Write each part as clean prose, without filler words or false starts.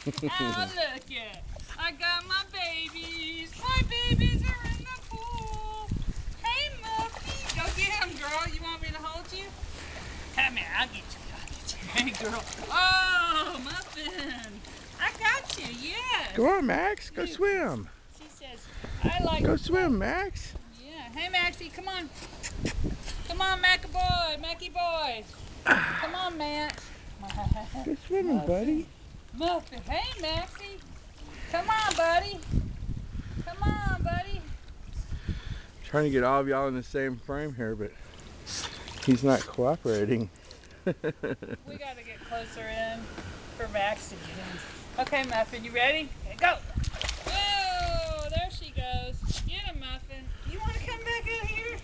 Oh, look it. I got my babies. My babies are in the pool. Hey, Muffy. Go get them, girl. You want me to hold you? Come here. I'll get you. I'll get you. Hey, girl. Oh, Muffin. I got you. Yes. Go on, Max. Go swim. She says, I like Go to play. swim, Max. Yeah. Hey, Maxie. Come on. Come on, Mackie boy. Mackie boy. Come on, Matt. Go swimming, Muffin. buddy. Muffin. Hey, Maxie. Come on, buddy. Come on, buddy. Trying to get all of y'all in the same frame here, but he's not cooperating. We got to get closer in for Max to get in. Okay, Muffin, you ready? Okay, go. Whoa, there she goes. Get him, Muffin. You want to come back out here?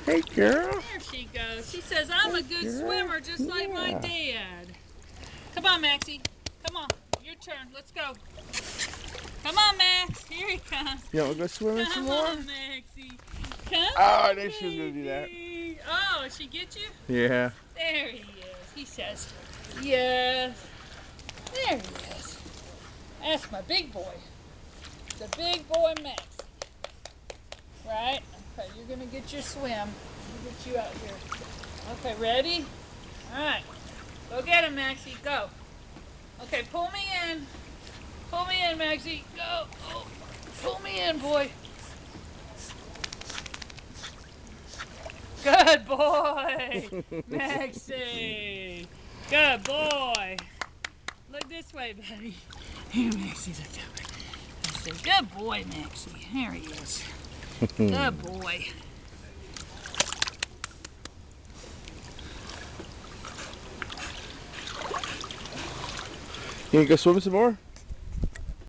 Hey, girl. There she goes. She says, I'm a good swimmer just like my Yeah. dad. Come on, Maxie. Come on. Your turn. Let's go. Come on, Max. Here he comes. You want to go swimming some Come more? on, Maxie. Come Oh, I on, knew she was going to do that. baby. Oh, did she get you? Yeah. There he is. He says, yes. There he is. That's my big boy. The big boy Maxie. Right? Okay, you're going to get your swim. Let me get you out here. Okay, ready? All right. Go get him, Maxie. Go. Okay, pull me in. Pull me in, Maxie. Go. Oh, pull me in, boy. Good boy, Maxie. Good boy. Look this way, buddy. Here, Maxie, look that way. I said, good boy, Maxie. There he is. Good boy. You gonna go swimming some more?